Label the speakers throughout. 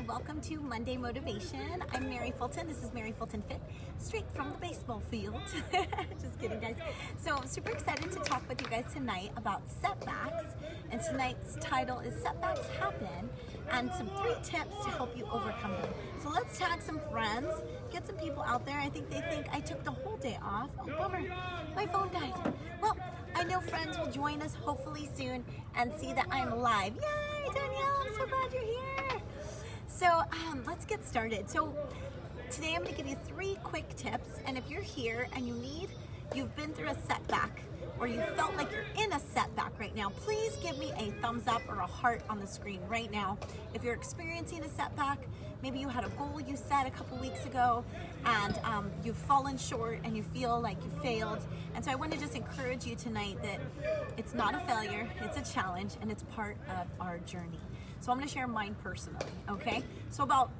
Speaker 1: welcome to Monday Motivation. I'm Mary Fulton. This is Mary Fulton Fit, straight from the baseball field. Just kidding, guys. So I'm super excited to talk with you guys tonight about setbacks. And tonight's title is Setbacks Happen, and some 3 tips to help you overcome them. So let's tag some friends, get some people out there. I think they think I took the whole day off. Oh, bummer, my phone died. Well, I know friends will join us hopefully soon and see that I'm live. Yay, Danielle, I'm so glad you're here. So let's get started. So today I'm going to give you 3 quick tips, and if you're here and you've been through a setback, or you felt like you're in a setback right now, please give me a thumbs up or a heart on the screen right now. If you're experiencing a setback, maybe you had a goal you set a couple weeks ago and you've fallen short and you feel like you failed. And so I want to just encourage you tonight that it's not a failure, it's a challenge, and it's part of our journey. So I'm going to share mine personally, okay? So about,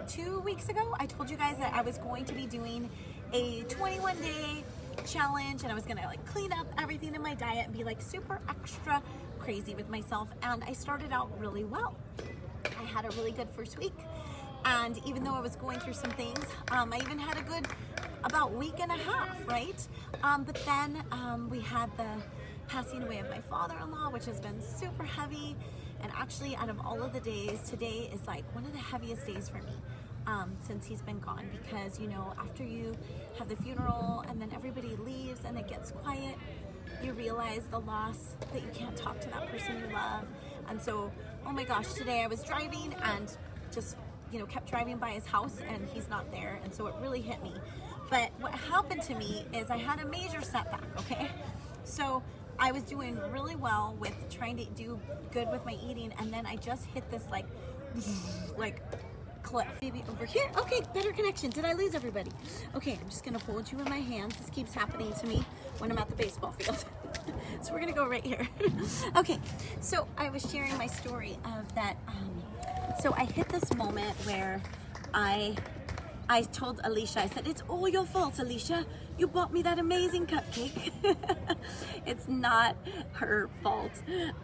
Speaker 1: 2 weeks ago, I told you guys that I was going to be doing a 21-day challenge, and I was gonna clean up everything in my diet and be super extra crazy with myself. And I started out really well. I had a really good first week, and even though I was going through some things, I even had a good about week and a half, right? But then we had the passing away of my father-in-law, which has been super heavy. And actually, out of all of the days, today is one of the heaviest days for me. Since he's been gone, because after you have the funeral and then everybody leaves and it gets quiet, you realize the loss, that you can't talk to that person you love. And so, oh my gosh, today I was driving and just kept driving by his house and he's not there, and so it really hit me. But what happened to me is I had a major setback. Okay, so I was doing really well with trying to do good with my eating, and then I just hit this cliff. Maybe over here. Okay, better connection. Did I lose everybody? Okay, I'm just gonna hold you in my hands. This keeps happening to me when I'm at the baseball field. So we're gonna go right here. Okay, so I was sharing my story of that. So I hit this moment where I told Alicia, I said, "It's all your fault, Alicia. You bought me that amazing cupcake." It's not her fault.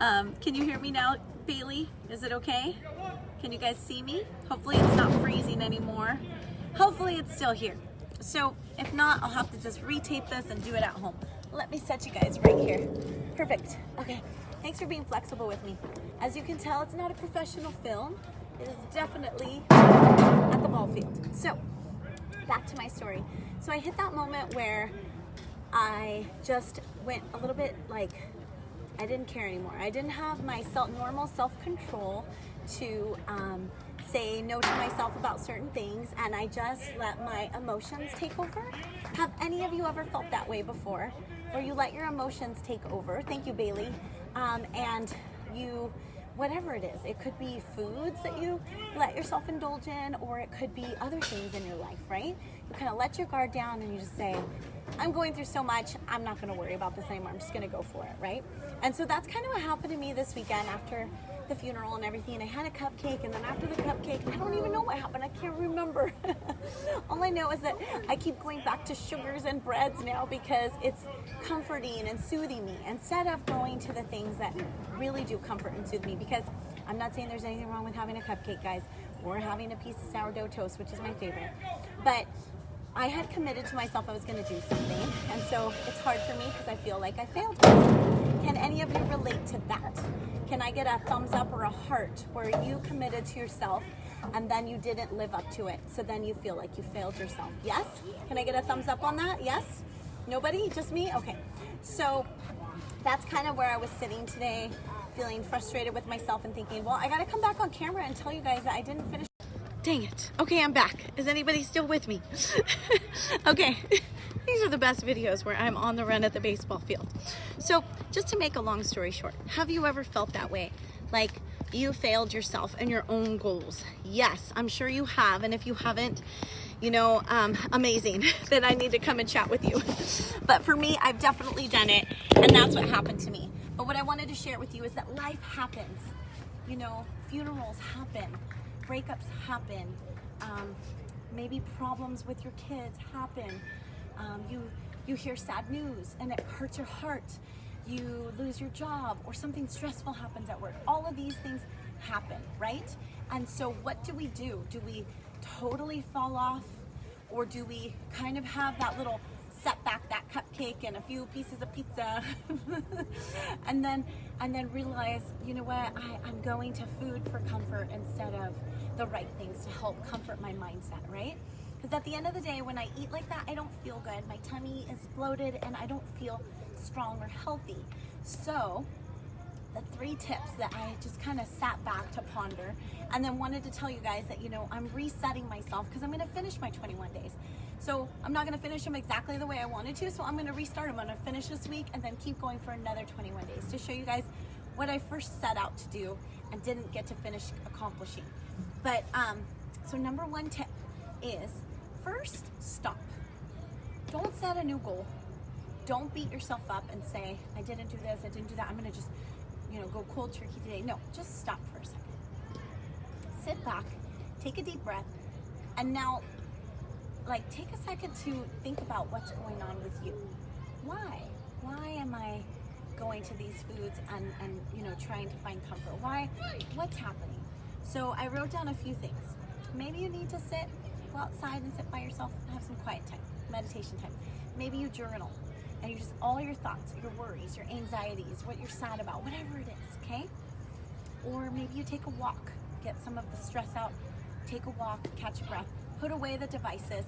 Speaker 1: Can you hear me now, Bailey? Is it okay? Can you guys see me? Hopefully it's not freezing anymore. Hopefully it's still here. So if not, I'll have to just retape this and do it at home. Let me set you guys right here. Perfect. Okay. Thanks for being flexible with me. As you can tell, it's not a professional film. It is definitely at the ball field. So back to my story. So I hit that moment where I just went a little bit I didn't care anymore. I didn't have my normal self-control to say no to myself about certain things, and I just let my emotions take over. Have any of you ever felt that way before, where you let your emotions take over? Thank you, Bailey. And you, whatever it is, it could be foods that you let yourself indulge in, or it could be other things in your life, right? You kind of let your guard down and you just say, I'm going through so much, I'm not going to worry about this anymore. I'm just going to go for it, right? And so that's kind of what happened to me this weekend after the funeral and everything. I had a cupcake, and then after the cupcake, I don't even know what happened. I can't remember. All I know is that I keep going back to sugars and breads now because it's comforting and soothing me, instead of going to the things that really do comfort and soothe me. Because I'm not saying there's anything wrong with having a cupcake, guys, or having a piece of sourdough toast, which is my favorite. But I had committed to myself I was going to do something, and so it's hard for me because I feel like I failed. Can any of you relate to that? Can I get a thumbs up or a heart where you committed to yourself and then you didn't live up to it, so then you feel like you failed yourself? Yes? Can I get a thumbs up on that? Yes? Nobody? Just me? Okay. So that's kind of where I was sitting today, feeling frustrated with myself and thinking, well, I got to come back on camera and tell you guys that I didn't finish. Dang it. Okay, I'm back. Is anybody still with me? Okay. These are the best videos where I'm on the run at the baseball field. So just to make a long story short, have you ever felt that way? Like you failed yourself and your own goals? Yes, I'm sure you have. And if you haven't, amazing. Then I need to come and chat with you. But for me, I've definitely done it. And that's what happened to me. But what I wanted to share with you is that life happens. Funerals happen. Breakups happen. Maybe problems with your kids happen. You hear sad news and it hurts your heart. You lose your job, or something stressful happens at work. All of these things happen, right? And so what do? Do we totally fall off, or do we kind of have that little setback, that cupcake and a few pieces of pizza and then realize, you know what, I'm going to food for comfort instead of the right things to help comfort my mindset, right? Because at the end of the day, when I eat like that, I don't feel good. My tummy is bloated and I don't feel strong or healthy. So the 3 tips that I just kind of sat back to ponder, and then wanted to tell you guys that, you know, I'm resetting myself because I'm going to finish my 21 days. So I'm not going to finish them exactly the way I wanted to, so I'm going to restart them. I'm going to finish this week and then keep going for another 21 days to show you guys what I first set out to do and didn't get to finish accomplishing. But so number 1 tip is, first, stop. Don't set a new goal. Don't beat yourself up and say, I didn't do this, I didn't do that, I'm going to just, you know, go cold turkey today. No, just stop for a second. Sit back, take a deep breath, and now, like, take a second to think about what's going on with you. Why? Why am I going to these foods and you know, trying to find comfort? Why? What's happening? So I wrote down a few things. Maybe you need to go outside and sit by yourself and have some quiet time, meditation time. Maybe you journal and you just, all your thoughts, your worries, your anxieties, what you're sad about, whatever it is, okay? Or maybe you take a walk, get some of the stress out, take a walk, catch a breath, put away the devices,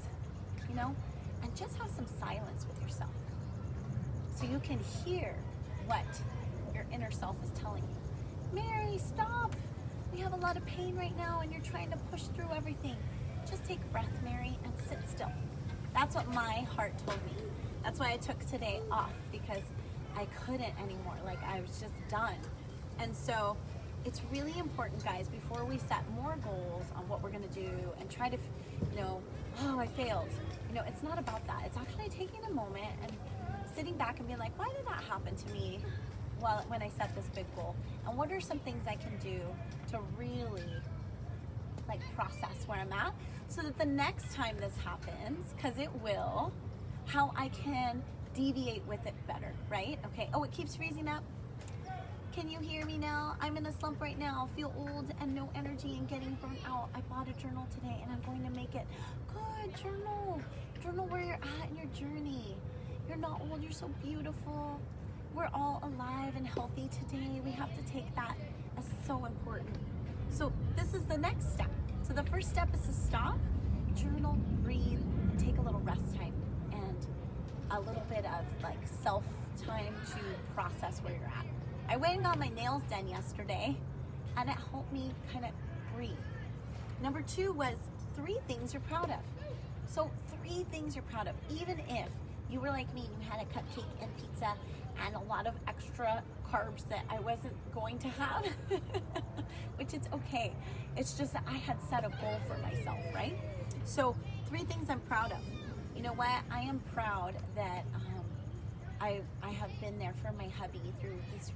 Speaker 1: you know, and just have some silence with yourself so you can hear what your inner self is telling you. Mary, stop. We have a lot of pain right now and you're trying to push through everything. Just take a breath, Mary, and sit still. That's what my heart told me. That's why I took today off, because I couldn't anymore. Like, I was just done. And so it's really important, guys, before we set more goals on what we're going to do and try to, you know, oh, I failed. You know, it's not about that. It's actually taking a moment and sitting back and being like, why did that happen to me when I set this big goal? And what are some things I can do to really, like, process where I'm at, so that the next time this happens, because it will, how I can deviate with it better, right? Okay. Oh, it keeps freezing up. Can you hear me now? I'm in a slump right now. Feel old and no energy and getting burnt out. I bought a journal today and I'm going to make it good. Journal. Journal where you're at in your journey. You're not old. You're so beautiful. We're all alive and healthy today. We have to take that as so important. So this is the next step. So the first step is to stop, journal, breathe, and take a little rest time and a little bit of, like, self time to process where you're at. I went and got my nails done yesterday, and it helped me kind of breathe. Number 2 was 3 things you're proud of. So 3 things you're proud of, even if you were like me and you had a cupcake and pizza and a lot of extra carbs that I wasn't going to have, which is okay. It's just that I had set a goal for myself, right? So 3 things I'm proud of. You know what? I am proud that I have been there for my hubby through this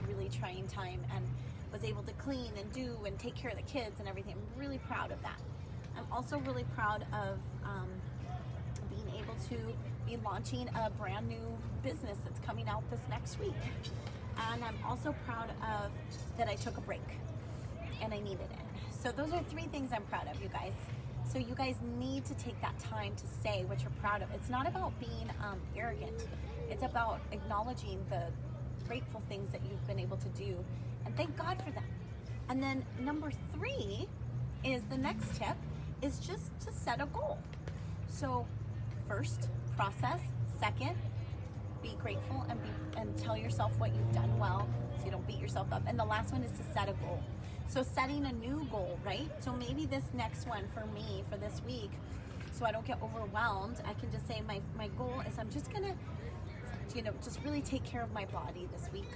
Speaker 1: really trying time and was able to clean and do and take care of the kids and everything. I'm really proud of that. I'm also really proud of being able to be launching a brand new business that's coming out this next week. And I'm also proud of that I took a break and I needed it. So those are 3 things I'm proud of, you guys. So you guys need to take that time to say what you're proud of. It's not about being arrogant. It's about acknowledging the grateful things that you've been able to do and thank God for them. And then number 3 is the next tip is just to set a goal. So first, process. Second, be grateful and tell yourself what you've done well so you don't beat yourself up. And the last one is to set a goal. So setting a new goal, right? So maybe this next one for me for this week, so I don't get overwhelmed, I can just say my goal is I'm just gonna, you know, just really take care of my body this week.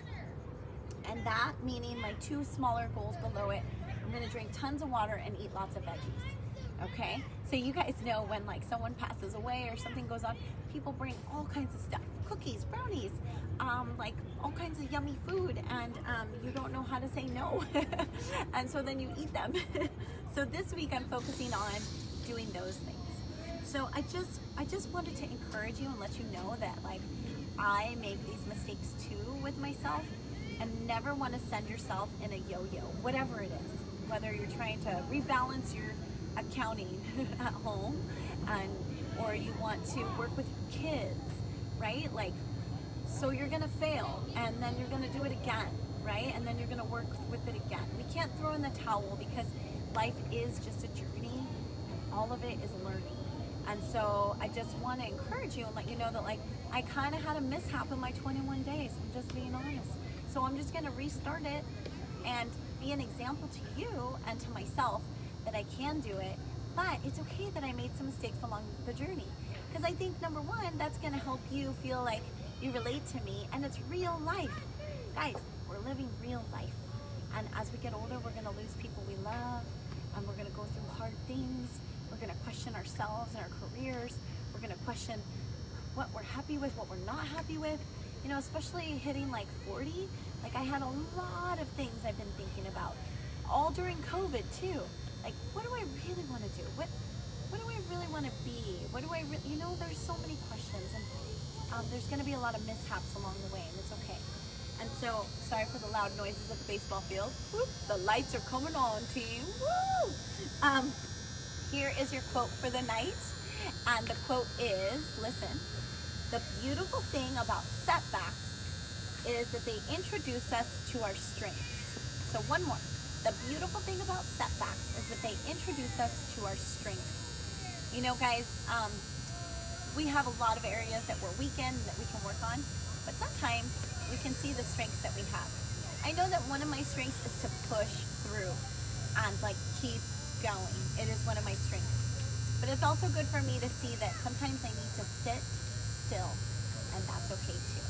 Speaker 1: And that meaning my 2 smaller goals below it, I'm gonna drink tons of water and eat lots of veggies. Okay, so you guys know when, like, someone passes away or something goes on, people bring all kinds of stuff, cookies, brownies, like all kinds of yummy food, and you don't know how to say no. And so then you eat them. So this week I'm focusing on doing those things. So I just wanted to encourage you and let you know that, like, I make these mistakes too with myself, and never want to send yourself in a yo-yo, whatever it is. Whether you're trying to rebalance your accounting at home, or you want to work with your kids, right? Like, so you're gonna fail, and then you're gonna do it again, right? And then you're gonna work with it again. We can't throw in the towel, because life is just a journey, and all of it is learning. And so I just want to encourage you and let you know that, like, I kind of had a mishap in my 21 days. I'm just being honest. So I'm just going to restart it and be an example to you and to myself that I can do it. But it's okay that I made some mistakes along the journey, because I think, number one, that's going to help you feel like you relate to me, and it's real life. Guys, we're living real life. And as we get older, we're going to lose people we love, and we're going to go through hard things. We're going to question ourselves and our careers. We're going to question what we're happy with, what we're not happy with. You know, especially hitting like 40, like I had a lot of things I've been thinking about, all during COVID too. Like, what do I really want to do? What do I really want to be? What do I really, you know, there's so many questions, and there's going to be a lot of mishaps along the way, and it's okay. And so, sorry for the loud noises at the baseball field. Whoop, the lights are coming on, team. Woo! Here is your quote for the night, and the quote is, listen, the beautiful thing about setbacks is that they introduce us to our strengths. So one more. The beautiful thing about setbacks is that they introduce us to our strengths. You know, guys, we have a lot of areas that we're weak in that we can work on, but sometimes we can see the strengths that we have. I know that one of my strengths is to push through and like keep going. It is one of my strengths. But it's also good for me to see that sometimes I need to sit still, and that's okay too.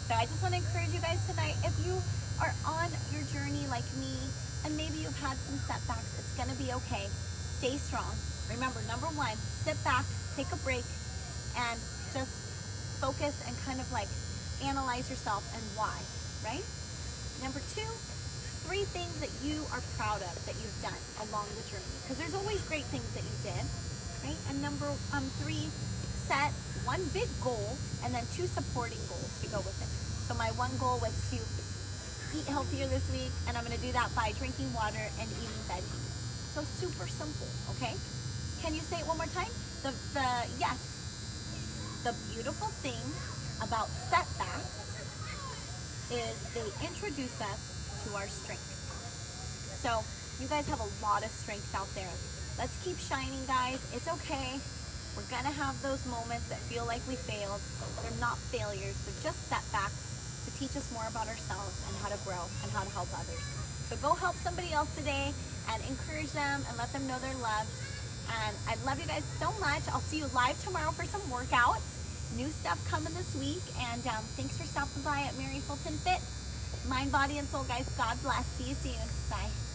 Speaker 1: So I just want to encourage you guys tonight, if you are on your journey like me, and maybe you've had some setbacks, it's going to be okay. Stay strong. Remember, number one, sit back, take a break, and just focus and kind of like analyze yourself and why, right? Number two, 3 things that you are proud of that you've done along the journey, because there's always great things that you did, right? And number 3, set 1 big goal and then 2 supporting goals to go with it. So my 1 goal was to eat healthier this week, and I'm going to do that by drinking water and eating veggies. So super simple, okay? Can you say it one more time? Yes. The beautiful thing about setbacks is they introduce us to our strengths. So you guys have a lot of strengths out there. Let's keep shining, guys. It's okay. We're gonna have those moments that feel like we failed. They're not failures, they're just setbacks to teach us more about ourselves and how to grow and how to help others. So go help somebody else today and encourage them and let them know they're loved. And I love you guys so much. I'll see you live tomorrow for some workouts. New stuff coming this week. And thanks for stopping by at Mary Fulton Fit. Mind, body, and soul, guys. God bless. See you soon. Bye.